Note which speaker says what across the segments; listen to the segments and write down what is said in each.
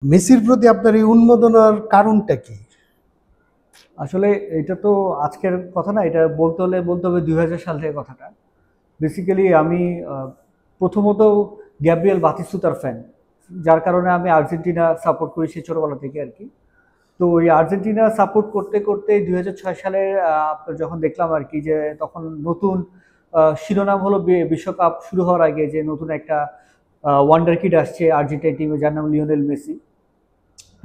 Speaker 1: মেসির প্রতি আপনার এই উন্মাদনার কারণটা কি?
Speaker 2: আসলে এটা তো আজকের কথা না, এটা বলতে হলে বলতে হবে ২০০০ সাল থেকে কথাটা। বেসিক্যালি আমি প্রথমত গ্যাব্রিয়েল বাতিস্তুতার ফ্যান, যার কারণে আমি আর্জেন্টিনা সাপোর্ট করি সেই ছোটবেলা থেকে আর কি। তো ওই আর্জেন্টিনা সাপোর্ট করতে করতে ২০০৬ সালে আপনার যখন দেখলাম আর কি যে তখন নতুন শিরোনাম হলো বিশ্বকাপ শুরু হওয়ার আগে যে নতুন একটা ওয়ান্ডার কিড আসছে আর্জেন্টিনা টিমে, যার নাম লিওনেল মেসি।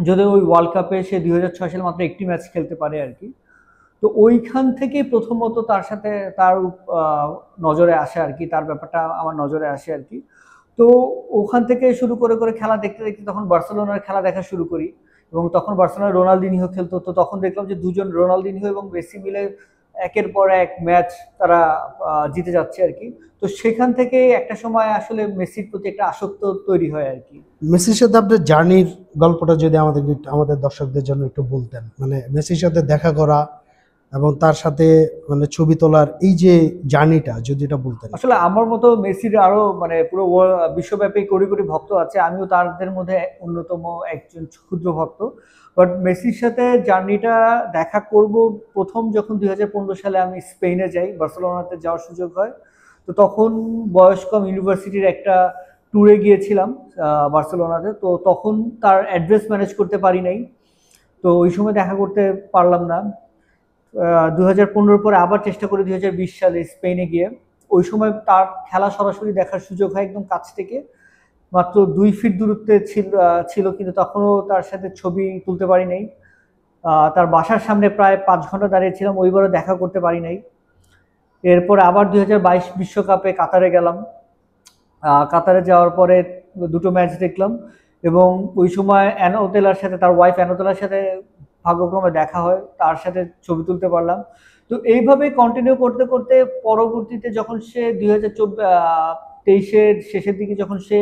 Speaker 2: যদিও ওই ওয়ার্ল্ড কাপে সে ২০০৬ সালে মাত্র একটি ম্যাচ খেলতে পারে আর কি। তো ওইখান থেকে প্রথমত তার সাথে তার নজরে আসে আর কি, তার ব্যাপারটা আমার নজরে আসে আর কি। তো ওখান থেকে শুরু করে করে খেলা দেখতে দেখতে তখন বার্সেলোনার খেলা দেখা শুরু করি, এবং তখন বার্সেলোনার রোনালদিনহো খেলতো। তো তখন দেখলাম যে দুজন রোনালদিনহো এবং মেসি মিলে একের পর এক ম্যাচ তারা জিতে যাচ্ছে আর কি। তো সেখান থেকে একটা সময় আসলে মেসির প্রতি একটা আসক্ত তৈরি হয় আর কি।
Speaker 1: মেসির সাথে আপনার জার্নির গল্পটা যদি আমাদের দর্শকদের জন্য একটু বলতেন, মানে মেসির সাথে দেখা করা এবং তার সাথে মানে ছবি তোলার এই যে জার্নিটা যদি এটা বলতেন।
Speaker 2: আসলে আমার মতো মেসির আরো মানে পুরো বিশ্বব্যাপী কোটি কোটি ভক্ত আছে, আমিও তাদের মধ্যে অন্যতম একজন ক্ষুদ্র ভক্ত। বাট মেসির সাথে জার্নিটা দেখা করব প্রথম যখন ২০১৫ সালে আমি স্পেনে যাই, বার্সেলোনাতে যাওয়ার সুযোগ হয়। তো তখন বয়স কম, ইউনিভার্সিটির একটা ট্যুরে গিয়েছিলাম বার্সেলোনাতে। তো তখন তার অ্যাড্রেস ম্যানেজ করতে পারি নাই, তো ওই সময় দেখা করতে পারলাম না। ২০১৫ পরে আবার চেষ্টা করি ২০২০ সালে স্পেনে গিয়ে। ওই সময় তার খেলা সরাসরি দেখার সুযোগ হয় একদম কাছ থেকে, মাত্র ২ ফিট দূরত্বে ছিল, কিন্তু তখনও তার সাথে ছবি তুলতে পারি নাই। তার বাসার সামনে প্রায় ৫ ঘন্টা দাঁড়িয়েছিলাম, ওইবারও দেখা করতে পারি নাই। এরপরে আবার ২০২২ বিশ্বকাপে কাতারে গেলাম। কাতারে যাওয়ার পরে দুটো ম্যাচ দেখলাম, এবং ওই সময় অ্যানোতেলার সাথে, তার ওয়াইফ অ্যানোতেলার সাথে ভাগ্যক্রমে দেখা হয়, তার সাথে ছবি তুলতে পারলাম। তো এইভাবে কন্টিনিউ করতে করতে পরবর্তীতে যখন সে ২০২৩-এর শেষের দিকে যখন সে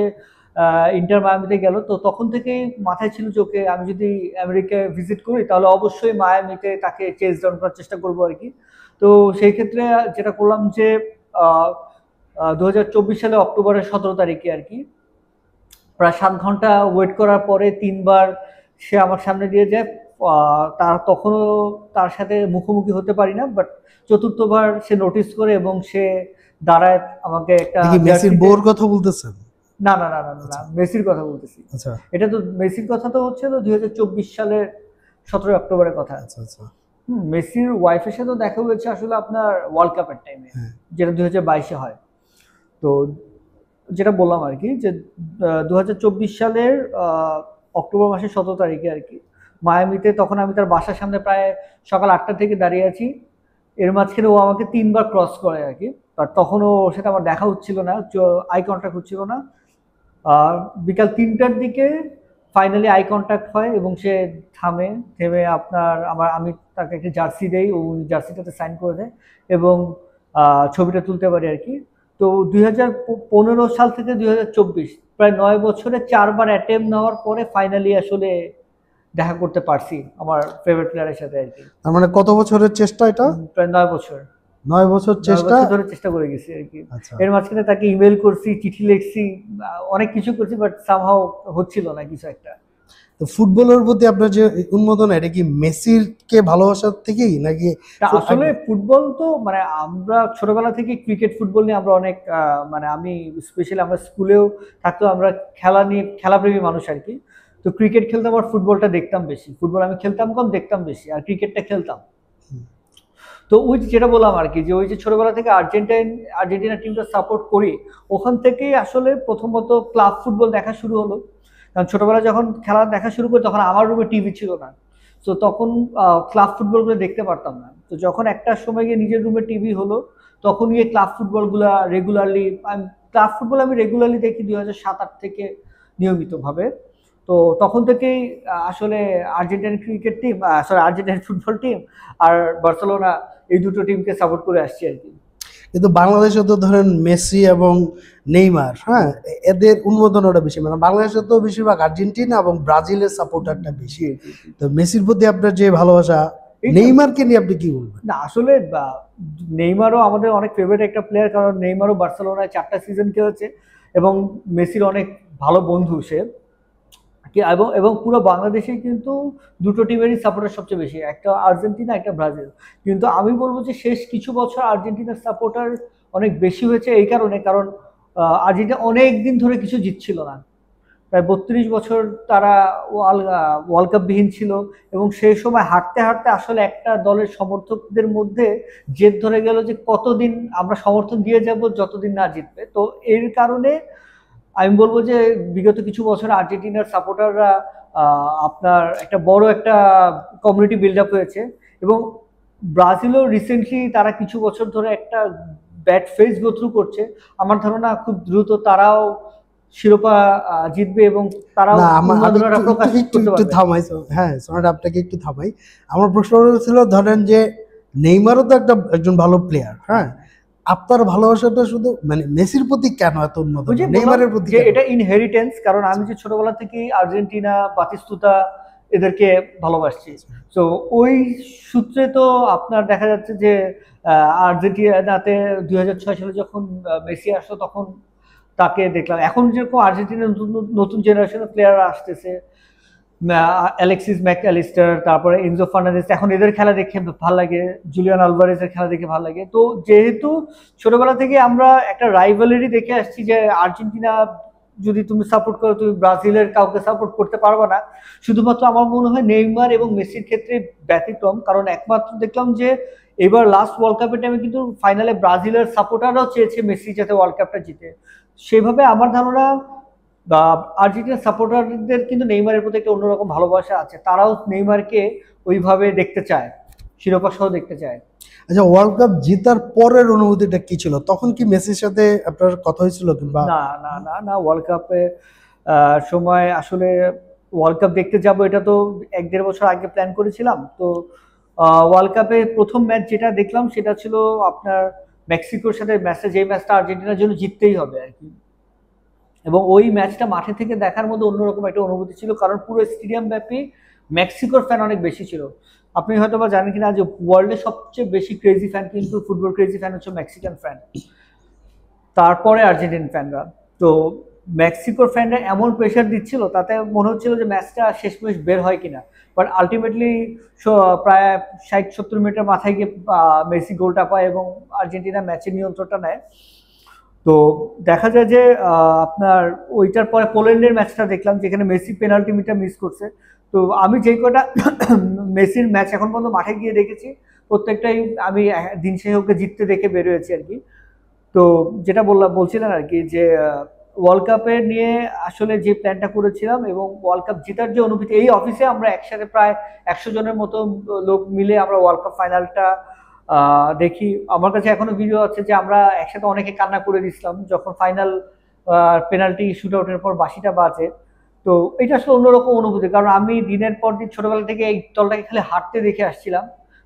Speaker 2: ইন্টার মায়ামিতে গেল, তো তখন থেকেই মাথায় ছিল যে ওকে আমি যদি আমেরিকায় ভিজিট করি তাহলে অবশ্যই মায়ামিতে তাকে চেজ ডাউন করার চেষ্টা করবো আর কি। তো সেই ক্ষেত্রে যেটা করলাম যে ২০২৪ সালে অক্টোবরের ১৭ তারিখে আর কি, প্রায় ৭ ঘন্টা ওয়েট করার পরে ৩ বার সে আমার সামনে দিয়ে যায়। তার তখনও তার সাথে মুখোমুখি হতে পারি না, বাট চতুর্থবার সে নোটিস করে এবং সে দাঁড়ায় আমাকে একটা
Speaker 1: আপনি কি মেসির
Speaker 2: জার্সিতে।
Speaker 1: বউর কথা বলতেছেন?
Speaker 2: না না না না না না,
Speaker 1: আচ্ছা
Speaker 2: মেসির কথা বলতেছি।
Speaker 1: আচ্ছা
Speaker 2: এটা তো মেসির কথা তো হচ্ছে তো ২০২৪ সালের ১৭ অক্টোবরের কথা।
Speaker 1: আচ্ছা আচ্ছা।
Speaker 2: মেসির ওয়াইফের সাথেও দেখা হয়েছে আসলে আপনার ওয়ার্ল্ড কাপের টাইমে,
Speaker 1: হ্যাঁ।
Speaker 2: যেটা ২০২২-এ হয়। তো যেটা বললাম আর কি যে ২০২৪ সালের অক্টোবর মাসের ১৭ তারিখে আর কি মায়ামিতে, তখন আমি তার বাসার সামনে প্রায় সকাল ৮টা থেকে দাঁড়িয়ে আছি। এর মাঝখানে ও আমাকে ৩ বার ক্রস করে আর কি। বাট তখনও ওর সাথে আমার দেখা হচ্ছিল না, আই কন্ট্যাক্ট হচ্ছিল না। আর বিকাল ৩টার দিকে ফাইনালি আই কন্ট্যাক্ট হয় এবং সে থামে। থেমে আপনার আমি তাকে একটা জার্সি দেই, ও জার্সিটাতে সাইন করে দেয় এবং ছবিটা তুলতে পারি আর কি। তো ২০১৫ সাল থেকে ২০২৪, প্রায় ৯ বছরে ৪ বার অ্যাটেম্প নেওয়ার পরে ফাইনালি আসলে দেখা করতে পারছি আমার ফেভারিট প্লেয়ারের সাথে আর কি।
Speaker 1: তার মানে কত বছরের চেষ্টা এটা?
Speaker 2: প্রায় ৯ বছর।
Speaker 1: ৯ বছর
Speaker 2: ৯
Speaker 1: চেষ্টা।
Speaker 2: বছর ধরে চেষ্টা করে গেছি আর কি।
Speaker 1: আচ্ছা।
Speaker 2: এর মাঝখানে তাকে ইমেল করছি, চিঠি লিখছি, অনেক কিছু করছি, বাট সামহাও হচ্ছিল না কিছু একটা।
Speaker 1: তো ফুটবলের প্রতি আপনার যে উন্মাদনা, এটা কি মেসির কে ভালোবাসার থেকেই নাকি?
Speaker 2: তা আসলে ফুটবল তো মানে আমরা ছোটবেলা থেকে ক্রিকেট ফুটবল নিয়ে আমরা অনেক মানে আমি স্পেশালি আমরা স্কুলেও থাকতো, আমরা খেলা নিয়ে খেলাপ্রেমী মানুষ আর কি। তো ক্রিকেট খেলতাম আর ফুটবলটা দেখতাম বেশি। ফুটবল আমি খেলতাম কম, দেখতাম বেশি, আর ক্রিকেটটা খেলতাম। তো ওই যেটা বললাম আর কি যে ওই যে ছোটবেলা থেকে আর্জেন্টিনা টিমটা সাপোর্ট করি, ওখান থেকেই আসলে প্রথমত ক্লাব ফুটবল দেখা শুরু হলো। কারণ ছোটবেলায় যখন খেলা দেখা শুরু করি তখন আমার রুমে টিভি ছিল না। তো তখন ক্লাব ফুটবলগুলো দেখতে পারতাম না। তো যখন একটা সময় গিয়ে নিজের রুমে টিভি হলো, তখন গিয়ে ক্লাব ফুটবলগুলো রেগুলারলি, ক্লাব ফুটবল আমি রেগুলারলি দেখি ২০০৭-৮ থেকে নিয়মিতভাবে। তো তখন থেকেই আসলে Argentine cricket team, sorry Argentine football team আর বার্সেলোনা, এই দুটো টিমকে সাপোর্ট করে আসছি আর কি।
Speaker 1: কিন্তু বাংলাদেশে তো ধরেন মেসি এবং নেইমার, হ্যাঁ, এদের উন্মাদনাটা বেশি, মানে বাংলাদেশে তো বেশিরভাগ আর্জেন্টিনা এবং ব্রাজিলের সাপোর্টারটা বেশি।
Speaker 2: জি জি জি।
Speaker 1: তো মেসির প্রতি আপনার যে ভালোবাসা,
Speaker 2: এই তো।
Speaker 1: নেইমারকে নিয়ে আপনি কি বলবেন?
Speaker 2: না আসলে নেইমারও আমাদের অনেক ফেভারিট একটা প্লেয়ার, কারণ নেইমারও বার্সেলোনায় ৪টা সিজন খেলেছে এবং মেসির অনেক ভালো বন্ধু সে। এবং এবং পুরো বাংলাদেশে কিন্তু দুটো টিমেরই সাপোর্টার সবচেয়ে বেশি, একটা আর্জেন্টিনা একটা ব্রাজিল। কিন্তু আমি বলবো যে শেষ কিছু বছর আর্জেন্টিনার সাপোর্টার অনেক বেশি হয়েছে এই কারণে, কারণ আর্জেন্টিনা অনেক দিন ধরে কিছু জিতছিল না, প্রায় 32 বছর তারা ওয়ার্ল্ড কাপ বিহীন ছিল। এবং সেই সময় হাঁটতে হাঁটতে আসলে একটা দলের সমর্থকদের মধ্যে জেদ ধরে গেল যে কতদিন আমরা সমর্থন দিয়ে যাব যতদিন না জিতবে। তো এর কারণে আমি বলবো যে বিগত কিছু বছর আর্জেন্টিনার সাপোর্টাররা আপনার একটা বড় একটা কমিউনিটি বিল্ড আপ হয়েছে। এবং ব্রাজিলও রিসেন্টলি তারা কিছু বছর ধরে একটা ব্যাড ফেজ গো থ্রু করছে। আমার ধারণা খুব দ্রুত তারাও শিরোপা জিতবে এবং তারাও
Speaker 1: না আমি
Speaker 2: উন্মাদনাটা প্রকাশ
Speaker 1: একটু
Speaker 2: করতে
Speaker 1: একটু
Speaker 2: পারবে।
Speaker 1: থামাই, হ্যাঁ সোনাটা আপনাকে একটু থামাই। আমার প্রশ্ন ছিল ধরেন যে নেইমারও তো একজন ভালো প্লেয়ার, হ্যাঁ, আপনার ভালোবাসাটা শুধু মানে মেসির প্রতি কেন এত
Speaker 2: ওই
Speaker 1: উন্মাদনা,
Speaker 2: যে
Speaker 1: নেইমারের
Speaker 2: বললাম
Speaker 1: প্রতি
Speaker 2: যে
Speaker 1: কেন?
Speaker 2: এটা ইনহেরিটেন্স, কারণ আমি যে ছোটবেলা থেকেই আর্জেন্টিনা, বাতিস্তুতা এদেরকে ভালোবাসছি। তো ওই সূত্রে তো আপনার দেখা যাচ্ছে যে আর্জেন্টিনাতে 2006 সালে যখন মেসি আসলো তখন তাকে দেখলাম। এখন যেরকম আর্জেন্টিনার নতুন নতুন জেনারেশনের প্লেয়াররা আসতেছে, অ্যালেক্সিস ম্যাকঅ্যালিস্টার, তারপরে এনজো ফার্নান্দেজ, এখন এদের খেলা দেখে ভালো লাগে, জুলিয়ান আলভারেজের খেলা দেখে ভালো লাগে। তো যেহেতু ছোটবেলা থেকে আমরা একটা রাইভালরি দেখে আসছি যে আর্জেন্টিনা যদি তুমি সাপোর্ট করো তুমি ব্রাজিলের কাউকে সাপোর্ট করতে পারবে না। শুধুমাত্র আমার মনে হয় নেইমার এবং মেসির ক্ষেত্রে ব্যতিক্রম, কারণ একমাত্র দেখলাম যে এবার লাস্ট ওয়ার্ল্ড কাপের টাইমে কিন্তু ফাইনালে ব্রাজিলের সাপোর্টাররাও চেয়েছে মেসি যাতে ওয়ার্ল্ড কাপটা জিতে। সেভাবে আমার ধারণা বা আর্জেন্টিনার সাপোর্টারদের কিন্তু নেইমারের প্রতি একটা অন্যরকম ভালোবাসা আছে, তারাও নেইমারকে ওইভাবে দেখতে চায়, শিরোপা সহ দেখতে চায়।
Speaker 1: আচ্ছা, ওয়ার্ল্ড কাপ জেতার পরের অনুভূতিটা কি ছিল? তখন কি মেসির সাথে আপনার কথা হয়েছিল কিংবা?
Speaker 2: না না না না, ওয়ার্ল্ড কাপে সময় আসলে ওয়ার্ল্ড কাপ দেখতে যাব এটা তো 1-1.5 বছর আগে প্ল্যান করেছিলাম। তো ওয়ার্ল্ড কাপে প্রথম ম্যাচ যেটা দেখলাম সেটা ছিল আপনার মেক্সিকোর সাথে ম্যাচটা, যে ম্যাচটা আর্জেন্টিনার জন্য জিততেই হবে আর কি। এবং ওই ম্যাচটা মাঠে থেকে দেখার মধ্যে অন্যরকম একটা অনুভূতি ছিল, কারণ পুরো স্টেডিয়াম ব্যাপী মেক্সিকোর ফ্যান অনেক বেশি ছিল। আপনি হয়তো বা জানেন কিনা যে ওয়ার্ল্ডের সবচেয়ে বেশি ক্রেজি ফ্যান কিন্তু ফুটবল ক্রেজি ফ্যান হচ্ছে মেক্সিকান ফ্যান, তারপরে আর্জেন্টিন ফ্যানরা। তো মেক্সিকোর ফ্যানরা এমন প্রেশার দিচ্ছিল তাতে মনে হচ্ছিল যে ম্যাচটা শেষমেশ বের হয় কিনা। বাট আলটিমেটলি প্রায় 60-70 মিনিটের মাথায় গিয়ে মেসি গোলটা পায় এবং আর্জেন্টিনা ম্যাচের নিয়ন্ত্রণটা নেয়। তো দেখা যায় যে আপনার ওইটার পরে পোল্যান্ডের ম্যাচটা দেখলাম যেখানে মেসি পেনাল্টি মিটা মিস করছে। তো আমি যেই কটা মেসির ম্যাচ এখন পর্যন্ত মাঠে গিয়ে দেখেছি প্রত্যেকটাই আমি দিন শেষে ওকে জিততে দেখে বেরোয়েছি আর কি। তো যেটা বলছিলেন আর কি যে ওয়ার্ল্ড কাপের নিয়ে আসলে যে প্ল্যানটা করেছিলাম এবং ওয়ার্ল্ড কাপ জেতার যে অনুভূতি, এই অফিসে আমরা একসাথে প্রায় 100 জনের মতো লোক মিলে আমরা ওয়ার্ল্ড কাপ ফাইনালটা দেখি। আমার কাছে এখনো ভিডিও আছে যে আমরা একসাথে অনেকে কান্না করে দিছিলাম যখন ফাইনাল পেনাল্টি শুট আউটের পর বাঁশিটা বাজে। তো এটা আসলে অন্যরকম অনুভূতি, কারণ আমি দিনের পর দিন ছোটবেলা থেকে এই দলটাকে খালি হাঁটতে দেখে আসছিলাম,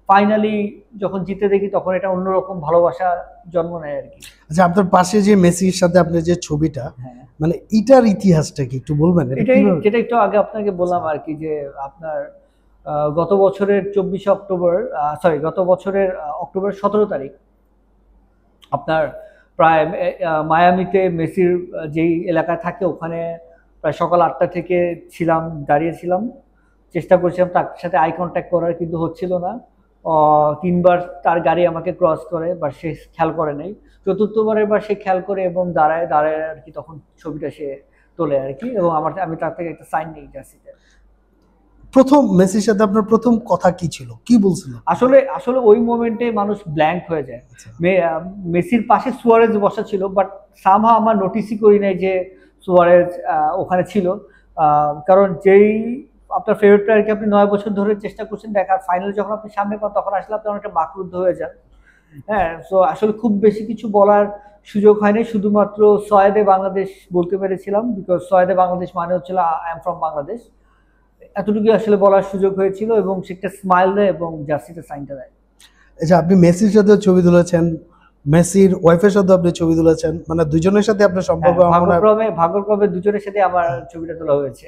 Speaker 2: ফাইনালি যখন জিতে দেখি তখন এটা অন্যরকম ভালোবাসা জন্ম নেয় আর কি।
Speaker 1: আচ্ছা, আপনার পাশে যে মেসির সাথে আপনার যে ছবিটা,
Speaker 2: হ্যাঁ,
Speaker 1: মানে এটার ইতিহাসটা কি একটু বলবেন? এটা
Speaker 2: এটাই
Speaker 1: কিভাবে?
Speaker 2: যেটা একটু আগে আপনাকে বললাম আর কি, যে আপনার গত বছরের 24 অক্টোবর, সরি গত বছরের অক্টোবর 17 তারিখ আপনার প্রায় মায়ামিতে মেসির যেই এলাকায় থাকে ওখানে প্রায় সকাল 8টা থেকে ছিলাম, দাঁড়িয়েছিলাম, চেষ্টা করছিলাম তার সাথে আই কন্ট্যাক্ট করার, কিন্তু হচ্ছিল না। 3বার তার গাড়ি আমাকে ক্রস করে বা সে খেয়াল করে নাই। চতুর্থবারের বার সে খেয়াল করে এবং দাঁড়ায় দাঁড়ায় আর কি, তখন ছবিটা সে তোলে আর কি, এবং আমি তার থেকে একটা সাইন নিই জার্সিতে।
Speaker 1: প্রথম মেসির সাথে আপনার প্রথম কথা কি ছিল, কি বলছিল?
Speaker 2: আসলে আসলে ওই মোমেন্টে মানুষ ব্ল্যাঙ্ক হয়ে যায়।
Speaker 1: আচ্ছা।
Speaker 2: মেসির পাশে সুয়ারেজ বসা ছিল, বাট সামহাও আমার নোটিসই করি নাই যে সুয়ারেজ ওখানে ছিল। কারণ যেই আপনার ফেভারিট প্লেয়ারকে আপনি 9 বছর ধরে চেষ্টা করছেন দেখার, ফাইনাল যখন আপনি সামনে পান তখন আসলে আপনি অনেকটা বাকরুদ্ধ হয়ে যান। হ্যাঁ, সো আসলে খুব বেশি কিছু বলার সুযোগ হয়নি, শুধুমাত্র সয়েদে বাংলাদেশ বলতে পেরেছিলাম, বিকজ সয়েদে বাংলাদেশ মানে হচ্ছিল আই এম ফ্রম বাংলাদেশ। এতটুকু আসলে বলার সুযোগ হয়েছিল এবং সে একটা স্মাইল দেয় এবং জার্সিতে সাইনটা দেয়।
Speaker 1: আচ্ছা, আপনি মেসির সাথে ছবি তুলেছেন, মেসির ওয়াইফের সাথে আপনি ছবি তুলেছেন, মানে দুজনের সাথে আপনার সম্পর্ক
Speaker 2: হ্যাঁ,
Speaker 1: আমার
Speaker 2: ভাগ্যক্রমে দুজনের সাথে আমার ছবিটা তোলা হয়েছে।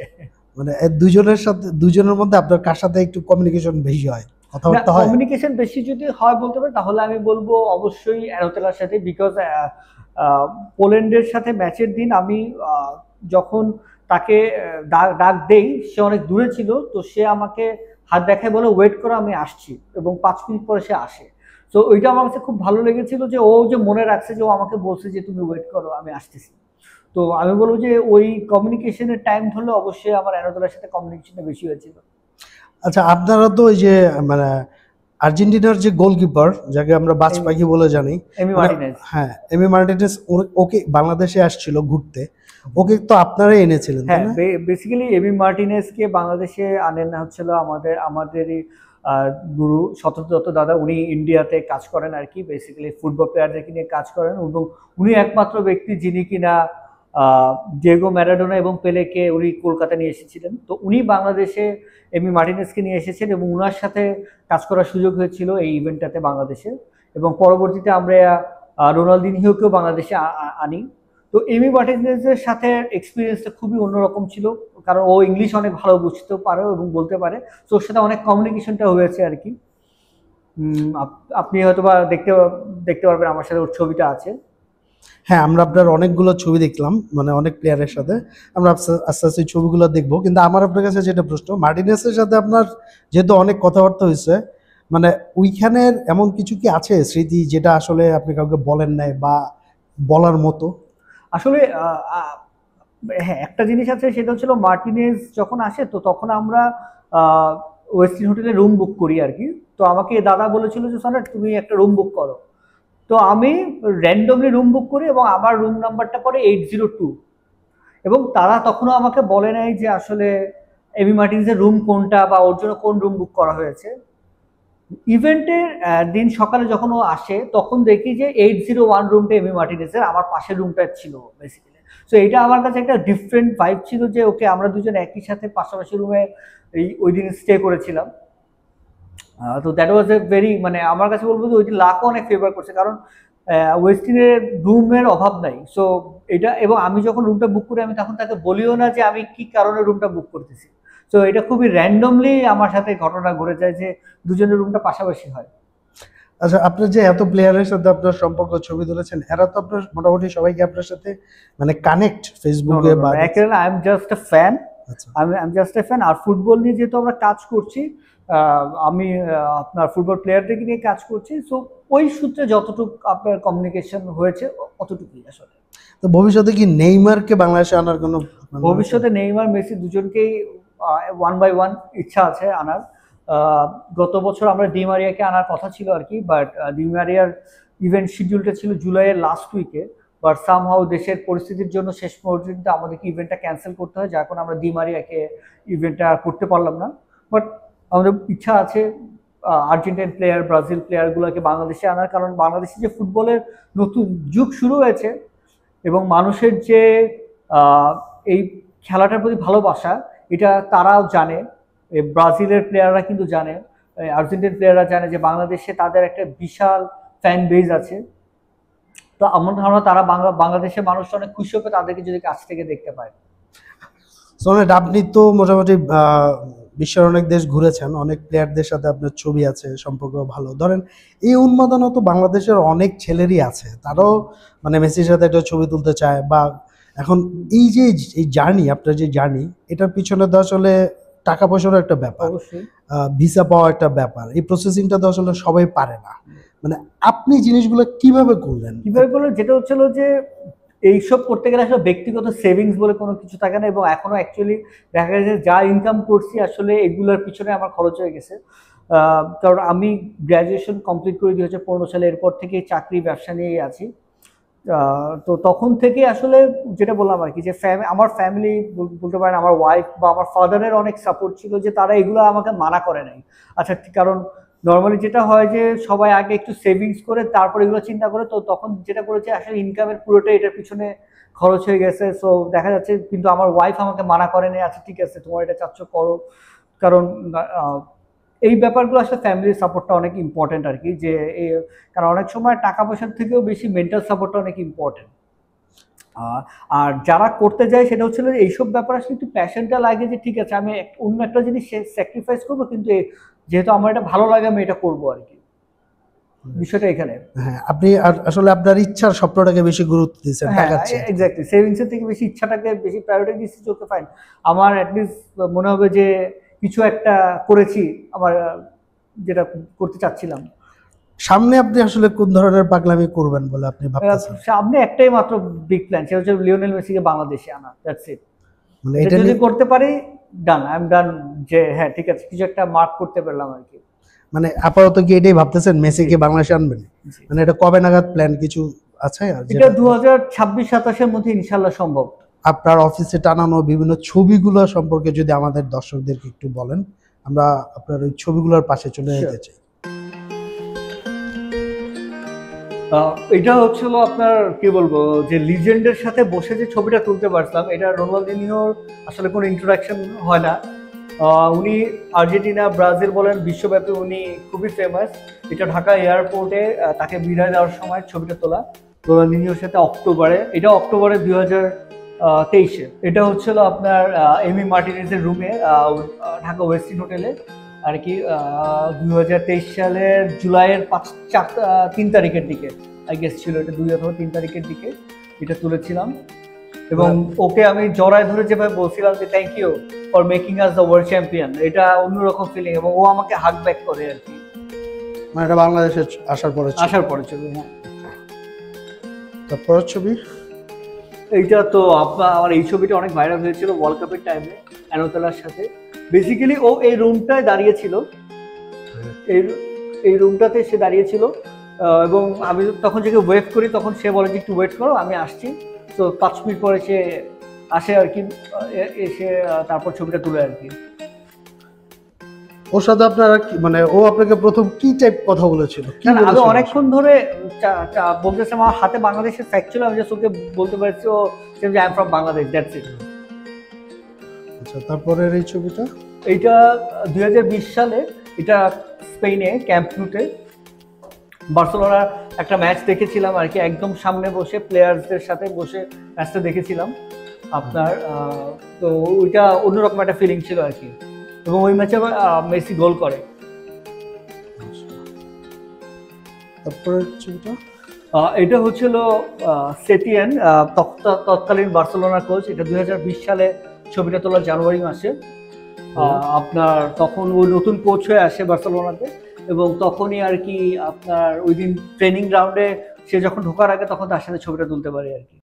Speaker 1: মানে দুজনের সাথে, দুজনের মধ্যে আপনার কার সাথে একটু কমিউনিকেশন বেশি হয়,
Speaker 2: না,
Speaker 1: কথাবার্তা হয়?
Speaker 2: কমিউনিকেশন বেশি যদি হয় বলতে পারি তাহলে আমি বলবো অবশ্যই অ্যারোতেলার সাথে, বিকজ পোল্যান্ডের সাথে ম্যাচের দিন আমি যখন তাকে ডাক দেই, সে অনেক দূরে ছিল, তো সে আমাকে হাত দেখায় বলে ওয়েট করো আমি আসছি, এবং 5 মিনিট পরে সে আসে। তো ওইটা আমার কাছে খুব ভালো লেগেছিল যে ও যে মনে রাখছে, যে ও আমাকে বলছে যে তুমি ওয়েট করো আমি আসতেছি। তো আমি বলবো যে ওই কমিউনিকেশনের টাইম ধরলে অবশ্যই আমার অ্যানাদোলার সাথে কমিউনিকেশনটা বেশি হয়েছিল।
Speaker 1: আচ্ছা, আপনারা তো ওই যে মানে আর্জেন্টিনার যে গোলকিপার যাকে আমরা বাজ পাখি বলে জানি,
Speaker 2: এমি
Speaker 1: মানে
Speaker 2: মার্টিনেজ।
Speaker 1: হ্যাঁ এমি মার্টিনেজ, ওকে বাংলাদেশে আসছিল ঘুরতে, ওকে তো আপনারাই এনেছিলেন তাই
Speaker 2: হ্যাঁ,
Speaker 1: না?
Speaker 2: বেসিক্যালি এমি মার্টিনেজকে বাংলাদেশে আনেন হচ্ছিল আমাদেরই গুরু শতত দত্ত দাদা। উনি ইন্ডিয়াতে কাজ করেন আর কি, বেসিক্যালি ফুটবল প্লেয়ারদেরকে নিয়ে কাজ করেন, এবং উনি একমাত্র ব্যক্তি যিনি কিনা ডিয়েগো ম্যারাডোনা এবং পেলেকে উনি কলকাতা নিয়ে এসেছিলেন। তো উনি বাংলাদেশে এমি মার্টিনেজকে নিয়ে এসেছেন, এবং উনার সাথে কাজ করার সুযোগ হয়েছিল এই ইভেন্টটাতে বাংলাদেশে। এবং পরবর্তীতে আমরা রোনালদিনহিওকেও বাংলাদেশে আনি। তো এমি মার্টিনেজের সাথে এক্সপিরিয়েন্সটা খুবই অন্যরকম ছিল, কারণ ও ইংলিশ অনেক ভালো বুঝতে পারে এবং বলতে পারে, তো ওর সাথে অনেক কমিউনিকেশনটা হয়েছে আর কি। আপনি হয়তো বা দেখতে পারবেন, আমার সাথে ওর ছবিটা আছে।
Speaker 1: হ্যাঁ, আমরা আপনার অনেকগুলো ছবি দেখলাম, মানে অনেক প্লেয়ারের সাথে। আমরা আস্তে আস্তে আস্তে ছবিগুলো দেখবো, কিন্তু আমার আপনার কাছে যেটা প্রশ্ন, মার্টিনেসের সাথে আপনার যেহেতু অনেক কথাবার্তা হয়েছে, মানে ওইখানের এমন কিছু কি আছে স্মৃতি যেটা আসলে আপনি কাউকে বলেন নাই বা বলার মতো?
Speaker 2: আসলে হ্যাঁ, একটা জিনিস আছে, সেটা হচ্ছিল মার্টিনেজ যখন আসে, তো তখন আমরা ওয়েস্টিন হোটেলে রুম বুক করি আর কি। তো আমাকে দাদা বলেছিল যে সনাট তুমি একটা রুম বুক করো। তো আমি র্যান্ডমলি রুম বুক করি, এবং আমার রুম নাম্বারটা পড়ে 802। এবং তারা তখনও আমাকে বলে নাই যে আসলে এমি মার্টিন্সের রুম কোনটা বা ওর জন্য কোন রুম বুক করা হয়েছে। ইভেন্টের দিন সকালে যখন ও আসে, তখন দেখি যে 801 রুমটা এমি মার্টিনেসের, আমার পাশের রুমটা ছিল বেসিক্যালি। তো এটা আমার কাছে একটা ডিফারেন্ট ভাইব ছিল, যে ওকে আমরা দুজন একই সাথে পাশাপাশি রুমে ওই দিন স্টে করেছিলাম। তো দ্যাট ওয়াজ এ ভেরি, মানে আমার কাছে বলবো যে ওই দিন লাকও অনেক ফেভার করছে, কারণ ওয়েস্টিনের রুমের অভাব নাই। সো এটা, এবং আমি যখন রুমটা বুক করি, আমি তখন তাকে বলিও না যে আমি কি কারণে রুমটা বুক করতেছি। তো এটা খুবই র্যান্ডমলি আমার সাথে ঘটনা ঘটে যায় যে দুজনের রুমটা পাশাপাশি হয়।
Speaker 1: আচ্ছা, আপনার যে এত প্লেয়ারের সাথে আপনার সম্পর্ক, ছবি তুলেছেন, এরা তো আপনার মোটামুটি সবাইকে আপনার সাথে মানে কানেক্ট ফেসবুকে বা?
Speaker 2: Actually I am just a fan.
Speaker 1: আচ্ছা,
Speaker 2: আমি just a fan. R football নিয়ে যেহেতু আমরা কাজ করছি, আমি আপনার ফুটবল প্লেয়ারদেরকে নিয়ে কাজ করছি, সো ওই সূত্রে যতটুকু আপনার কমিউনিকেশন হয়েছে অতটুকুই আসলে।
Speaker 1: তো ভবিষ্যতে কি নেইমারকে বাংলাদেশে আনার কোনো
Speaker 2: ভবিষ্যতে নেইমার মেসি দুজনকেই 1 by 1 ইচ্ছা আছে আনার। গত বছর আমরা ডি মারিয়াকে আনার কথা ছিল আর কি, বাট ডি মারিয়ার ইভেন্ট শিডিউলটা ছিল জুলাইয়ের লাস্ট উইকে, বাট সামহাউ দেশের পরিস্থিতির জন্য শেষ পর্যন্ত আমাদেরকে ইভেন্টটা ক্যান্সেল করতে হয়, যার কারণে আমরা ডি মারিয়াকে ইভেন্টটা করতে পারলাম না। বাট আমাদের ইচ্ছা আছে আর্জেন্টাইন প্লেয়ার, ব্রাজিল প্লেয়ারগুলোকে বাংলাদেশে আনার, কারণ বাংলাদেশে যে ফুটবলের নতুন যুগ শুরু হয়েছে, এবং মানুষের যে এই খেলাটার প্রতি ভালোবাসা, এটা তারাও জানে। ব্রাজিলের প্লেয়াররা কিন্তু জানে, আর্জেন্টিন প্লেয়াররা জানে যে বাংলাদেশে তাদের একটা বিশাল ফ্যান বেজ আছে। তো আমার ধারণা তারা বাংলাদেশের মানুষটা অনেক খুশি হবে তাদেরকে যদি কাছ থেকে দেখতে পায়।
Speaker 1: সোনেট, আপনি তো মোটামুটি বিশ্বের অনেক দেশ ঘুরেছেন, অনেক প্লেয়ারদের সাথে আপনার ছবি আছে, সম্পর্ক ভালো। ধরেন এই উন্মাদনা তো বাংলাদেশের অনেক ছেলেরই আছে, তারাও মানে মেসির সাথে একটা ছবি তুলতে চায়। বা এখন এই যে এই জার্নি, আপনার যে জার্নি, এটার পিছনে তো আসলে টাকা পয়সারও একটা ব্যাপার,
Speaker 2: অবশ্যই
Speaker 1: ভিসা পাওয়া একটা ব্যাপার, এই প্রসেসিংটা তো আসলে সবাই পারে না। মানে আপনি জিনিসগুলো কিভাবে করলেন?
Speaker 2: কিভাবে বললো, যেটা হচ্ছিল যে এইসব করতে গেলে আসলে ব্যক্তিগত সেভিংস বলে কোনো কিছু থাকে না, এবং এখনো অ্যাকচুয়ালি দেখা গেছে যা ইনকাম করছি আসলে এগুলোর পিছনে আমার খরচ হয়ে গেছে। কারণ আমি গ্র্যাজুয়েশন কমপ্লিট করে 2015 সালে, এরপর থেকে চাকরি ব্যবসা নিয়েই আছি। তো তখন থেকে আসলে যেটা বললাম আর কি, যে আমার ফ্যামিলি বলতে পারেন, আমার ওয়াইফ বা আমার ফাদারের অনেক সাপোর্ট ছিল, যে তারা এগুলো আমাকে মানা করে নাই। আচ্ছা, কারণ নর্মালি যেটা হয় যে সবাই আগে একটু সেভিংস করে তারপর এগুলো চিন্তা করে, তো তখন যেটা করেছে আসলে ইনকামের পুরোটা এটার পিছনে খরচ হয়ে গেছে। সো দেখা যাচ্ছে, কিন্তু আমার ওয়াইফ আমাকে মানা করেনি, আচ্ছা ঠিক আছে তোমার এটা চাচ্ছ করো। কারণ এই ব্যাপারগুলো আসলে ফ্যামিলির সাপোর্টটা অনেক ইম্পর্টেন্ট আর কি, যে কারণ অনেক সময় টাকা পয়সার থেকেও বেশি মেন্টাল সাপোর্টটা অনেক ইম্পর্টেন্ট। আর যারা করতে যায় সেটা হচ্ছে যে এইসব ব্যাপার আসলে একটু প্যাশনটা লাগে, যে ঠিক আছে আমি অন্য একটা জিনিস স্যাক্রিফাইস করবো, কিন্তু যেহেতু আমার এটা ভালো লাগে আমি এটা করবো আর কি। বিষয়টা এখানে।
Speaker 1: হ্যাঁ, আপনি আসলে আপনার ইচ্ছার স্বপ্নটাকে বেশি গুরুত্ব দিচ্ছেন
Speaker 2: হ্যাঁ,
Speaker 1: টাকার চেয়ে।
Speaker 2: এক্স্যাক্টলি সেভিংস এর থেকে বেশি ইচ্ছাটাকে বেশি প্রায়োরিটি দিচ্ছি, ওকে ফাইন। আমার অ্যাটলিস্ট মনে হবে যে কিছু একটা করেছি আমার, যেটা করতে চাচ্ছিলাম।
Speaker 1: সামনে আপনি আসলে কোন ধরনের পাগলামি করবেন বলে আপনি ভাবতেছেন?
Speaker 2: সামনে একটাই মাত্র বিগ প্ল্যান, সেটা হচ্ছে লিওনেল মেসিকে বাংলাদেশে আনা, দ্যাটস ইট।
Speaker 1: মানে
Speaker 2: এটা
Speaker 1: এটা
Speaker 2: যদি
Speaker 1: নিয়ে
Speaker 2: করতে পারি, ডান, আই এম ডান। যে হ্যাঁ ঠিক আছে, কিছু একটা মার্ক করতে পারলাম আর কি।
Speaker 1: মানে আপাতত কি এটাই ভাবতেছেন মেসিকে বাংলাদেশে আনবেন?
Speaker 2: জি।
Speaker 1: মানে এটা কবে নাগাদ প্ল্যান কিছু আছে আর
Speaker 2: এটা
Speaker 1: যেটা
Speaker 2: 2026-27 মধ্যে ইনশাল্লাহ সম্ভব।
Speaker 1: আপনার অফিসে টানানো বিভিন্ন ছবিগুলো সম্পর্কে যদি আমাদের দর্শকদেরকে একটু বলেন, আমরা আপনার ওই ছবিগুলোর পাশে চলে
Speaker 2: Sure.
Speaker 1: যেতে চাই।
Speaker 2: এটা হচ্ছিল আপনার কি বলবো, যে লিজেন্ডের সাথে বসে যে ছবিটা তুলতে পারছিলাম, এটা রোনালদিনিওর আসলে কোনো ইন্ট্রোডাকশন হয় না। উনি আর্জেন্টিনা, ব্রাজিল বলেন, বিশ্বব্যাপী উনি খুবই ফেমাস। এটা ঢাকা এয়ারপোর্টে তাকে বিদায় দেওয়ার সময় ছবিটা তোলা রোনালদিনিওর সাথে অক্টোবরে। এটা অক্টোবরে 2023-এ। এটা হচ্ছিল আপনার এমি মার্টিনেজের রুমে ঢাকা ওয়েস্টিন হোটেলে আর কি, 2023 সালের জুলাইয়ের 3 তারিখের দিকে আই গেস ছিল, এটা 2 অথবা 3 তারিখের দিকে এটা তুলেছিলাম। এবং ওকে আমি জড়ায় ধরে যেভাবে বলছিলাম যে thank you for making us the world champion, এটা অন্যরকম ফিলিং। এবং ও আমাকে হাগ ব্যাক করে আর কি,
Speaker 1: মানে এটা বাংলাদেশে আসার পরে ছিল।
Speaker 2: আসার পরে ছবি। হ্যাঁ,
Speaker 1: তারপরের ছবি
Speaker 2: এইটা তো আমার এই ছবিটা অনেক ভাইরাল হয়েছিল ওয়ার্ল্ড কাপের টাইমে অ্যানোতেলার সাথে। বেসিক্যালি ও এই রুমটায় দাঁড়িয়েছিল, এই এই রুমটাতে সে দাঁড়িয়েছিল, এবং আমি তখন যে ওয়েট করি, তখন সে বলে যে একটু ওয়েট করো আমি আসছি। তো 5 মিনিট পরে সে আসে আর কি, এসে তারপর ছবিটা তুলে আর কি।
Speaker 1: ওর সাথে আপনারা মানে ও আপনাকে প্রথম কি টাইপ কথা বলেছিল? কি
Speaker 2: না, আমি
Speaker 1: বলেছিল?
Speaker 2: অনেকক্ষণ ধরে বলতেছে, আমার হাতে বাংলাদেশের ফ্যাক্ট ছিল, আমি জাস্ট ওকে বলতে পারছি ও যে I am from Bangladesh, that's it.
Speaker 1: আচ্ছা, তারপরের এই ছবিটা?
Speaker 2: এইটা 2020 সালে, এটা স্পেনে ক্যাম্প নুতে বার্সেলোনার একটা ম্যাচ দেখেছিলাম আর কি, একদম সামনে বসে প্লেয়ার্সদের সাথে বসে ম্যাচটা দেখেছিলাম আপনার। তো ওইটা অন্যরকম একটা ফিলিং ছিল আর কি। এবং ওই ম্যাচে মেসি গোল করে।
Speaker 1: তারপরের ছবিটা?
Speaker 2: এটা হচ্ছিল সেতিয়ান, তৎকালীন বার্সেলোনার কোচ। এটা 2020 সালে ছবিটা তোলা, জানুয়ারি মাসে। আপনার তখন ও নতুন কোচ হয়ে আসে বার্সেলোনাতে, এবং তখনই আর কি আপনার ওই দিন ট্রেনিং গ্রাউন্ডে সে যখন ঢোকার আগে তখন তার সাথে ছবিটা তুলতে পারে আর কি।